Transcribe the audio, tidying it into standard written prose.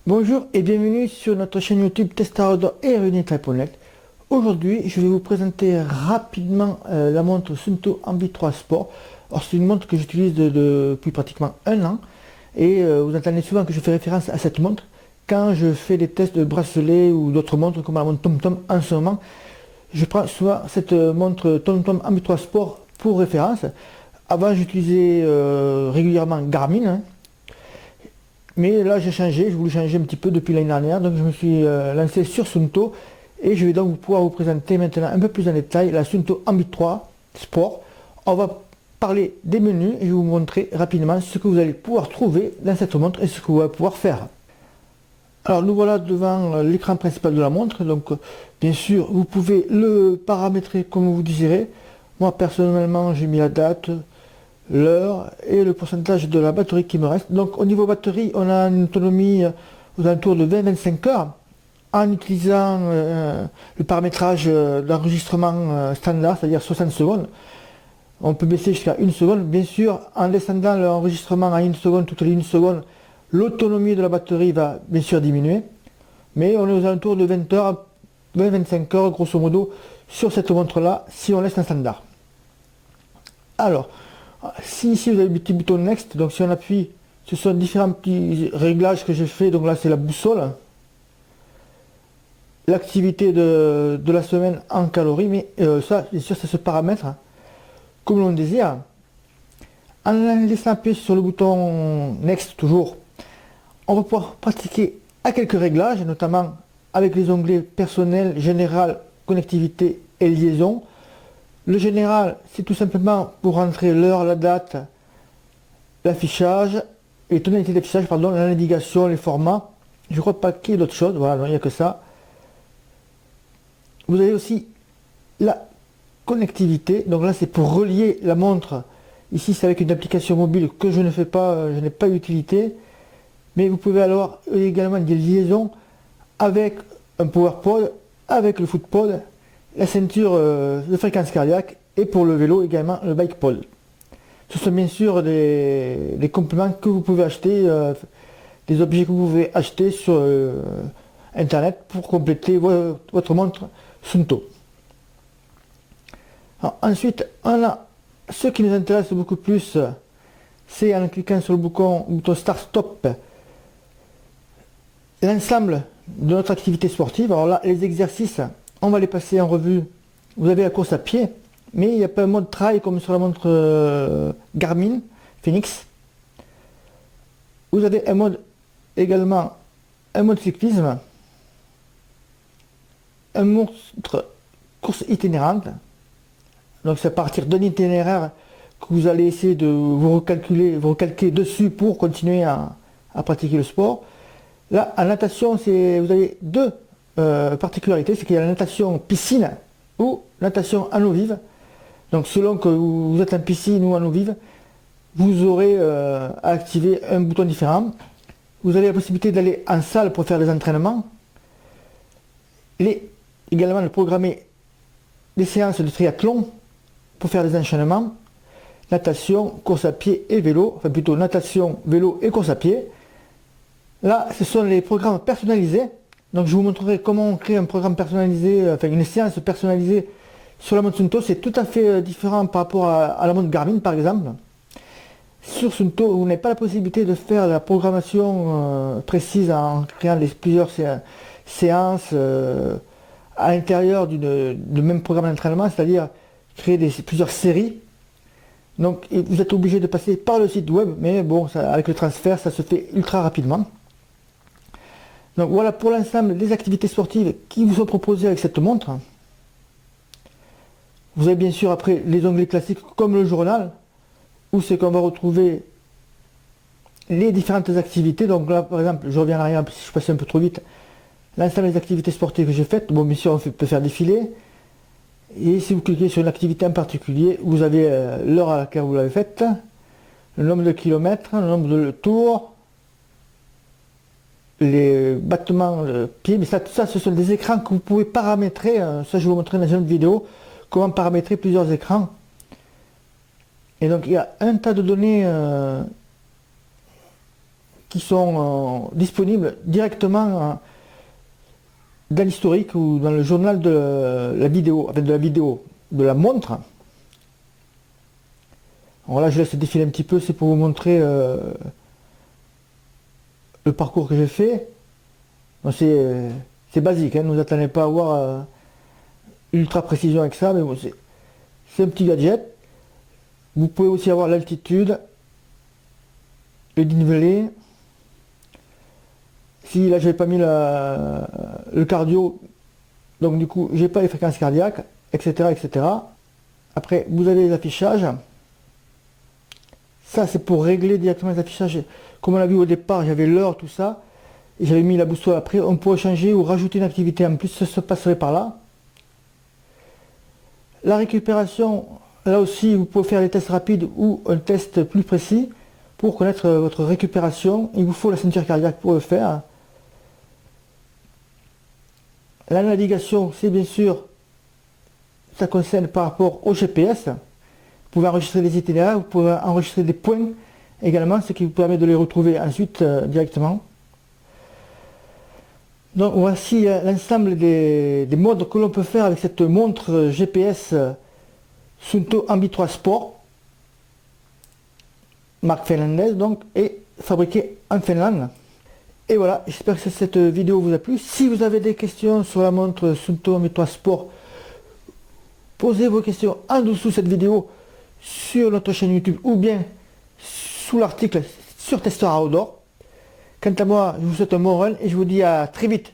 Bonjour et bienvenue sur notre chaîne YouTube Testarodo et Runit.net. Aujourd'hui, je vais vous présenter rapidement la montre Suunto Ambi 3 Sport. Alors, c'est une montre que j'utilise depuis pratiquement un an et vous entendez souvent que je fais référence à cette montre quand je fais des tests de bracelets ou d'autres montres comme la montre TomTom en ce moment. Je prends souvent cette montre TomTom Ambi 3 Sport pour référence. Avant, j'utilisais régulièrement Garmin, hein. Mais là j'ai changé, je voulais changer un petit peu depuis l'année dernière, donc je me suis lancé sur Suunto et je vais donc pouvoir vous présenter maintenant un peu plus en détail la Suunto Ambi 3 Sport. On va parler des menus et je vais vous montrer rapidement ce que vous allez pouvoir trouver dans cette montre et ce que vous allez pouvoir faire. Alors nous voilà devant l'écran principal de la montre, donc bien sûr vous pouvez le paramétrer comme vous désirez. Moi personnellement j'ai mis la date, l'heure et le pourcentage de la batterie qui me reste. Donc au niveau batterie, on a une autonomie aux alentours de 20-25 heures en utilisant le paramétrage d'enregistrement standard, c'est-à-dire 60 secondes. On peut baisser jusqu'à 1 seconde. Bien sûr, en descendant l'enregistrement à 1 seconde, toutes les 1 seconde, l'autonomie de la batterie va bien sûr diminuer. Mais on est aux alentours de 20 heures, 20-25 heures grosso modo sur cette montre-là si on laisse un standard. Alors, si ici vous avez le petit bouton Next, donc si on appuie, ce sont différents petits réglages que j'ai fait. Donc là c'est la boussole, l'activité de la semaine en calories, mais ça bien sûr ça se paramètre comme l'on désire. En laissant appuyer sur le bouton Next toujours, on va pouvoir pratiquer à quelques réglages, notamment avec les onglets personnel, général, connectivité et liaison. Le général, c'est tout simplement pour rentrer l'heure, la date, l'affichage, les tonalités d'affichage, pardon, la navigation, les formats. Je crois pas qu'il y ait d'autres choses, voilà, il n'y a que ça. Vous avez aussi la connectivité, donc là c'est pour relier la montre. Ici c'est avec une application mobile que je ne fais pas, je n'ai pas d'utilité. Mais vous pouvez alors également des liaisons avec un PowerPod, avec le FootPod, la ceinture de fréquence cardiaque et pour le vélo également le BikePod. Ce sont bien sûr des compléments que vous pouvez acheter, des objets que vous pouvez acheter sur internet pour compléter votre montre Suunto. Alors, ensuite, on a ce qui nous intéresse beaucoup plus, c'est en cliquant sur le bouton Start Stop, l'ensemble de notre activité sportive. Alors là, les exercices, on va les passer en revue. Vous avez la course à pied, mais il n'y a pas un mode trail comme sur la montre Garmin Fenix. Vous avez un mode également, un mode cyclisme, un montre course itinérante. Donc c'est à partir d'un itinéraire que vous allez essayer de vous recalquer dessus pour continuer à pratiquer le sport. Là, en natation, vous avez deux particularités, c'est qu'il y a la natation piscine ou natation en eau vive. Donc selon que vous êtes en piscine ou en eau vive, vous aurez à activer un bouton différent. Vous avez la possibilité d'aller en salle pour faire des entraînements. Également de programmer des séances de triathlon pour faire des enchaînements. Natation, course à pied et vélo, enfin plutôt natation, vélo et course à pied. Là, ce sont les programmes personnalisés. Donc je vous montrerai comment on crée un programme personnalisé, enfin une séance personnalisée sur la montre Suunto. C'est tout à fait différent par rapport à la montre Garmin par exemple. Sur Suunto, vous n'avez pas la possibilité de faire la programmation précise en créant plusieurs séances à l'intérieur du même programme d'entraînement, c'est-à-dire créer plusieurs séries. Donc vous êtes obligé de passer par le site web, mais bon, avec le transfert, ça se fait ultra rapidement. Donc voilà pour l'ensemble des activités sportives qui vous sont proposées avec cette montre. Vous avez bien sûr après les onglets classiques comme le journal, où c'est qu'on va retrouver les différentes activités. Donc là par exemple, je reviens en arrière, si je passe un peu trop vite, l'ensemble des activités sportives que j'ai faites. Bon, bien sûr on peut faire défiler. Et si vous cliquez sur une activité en particulier, vous avez l'heure à laquelle vous l'avez faite, le nombre de kilomètres, le nombre de tours, les battements de pied, mais ça, tout ça, ce sont des écrans que vous pouvez paramétrer. Ça, je vais vous montrer dans une autre vidéo, comment paramétrer plusieurs écrans. Et donc, il y a un tas de données qui sont disponibles directement dans l'historique ou dans le journal de la vidéo, avec de la vidéo de la montre. Alors là je laisse défiler un petit peu, c'est pour vous montrer le parcours que j'ai fait. C'est basique, hein, ne vous attendez pas à avoir ultra précision avec ça, mais bon, c'est un petit gadget. Vous pouvez aussi avoir l'altitude, le dénivelé. Si là j'avais pas mis le cardio, donc du coup j'ai pas les fréquences cardiaques, etc., etc. Après vous avez les affichages. Ça c'est pour régler directement les affichages. Comme on l'a vu au départ, j'avais l'heure, tout ça, et j'avais mis la boussole. Après on pourrait changer ou rajouter une activité en plus, ça se passerait par là. La récupération, là aussi vous pouvez faire des tests rapides ou un test plus précis pour connaître votre récupération. Il vous faut la ceinture cardiaque pour le faire. La navigation, c'est bien sûr, ça concerne par rapport au GPS. Vous pouvez enregistrer des itinéraires, vous pouvez enregistrer des points également, ce qui vous permet de les retrouver ensuite directement. Donc voici l'ensemble des modes que l'on peut faire avec cette montre GPS Suunto Ambi 3 Sport, marque finlandaise donc, et fabriquée en Finlande. Et voilà, j'espère que cette vidéo vous a plu. Si vous avez des questions sur la montre Suunto Ambi 3 Sport, posez vos questions en dessous de cette vidéo sur notre chaîne YouTube ou bien sous l'article sur Tester Outdoor. Quant à moi, je vous souhaite un bon run et je vous dis à très vite.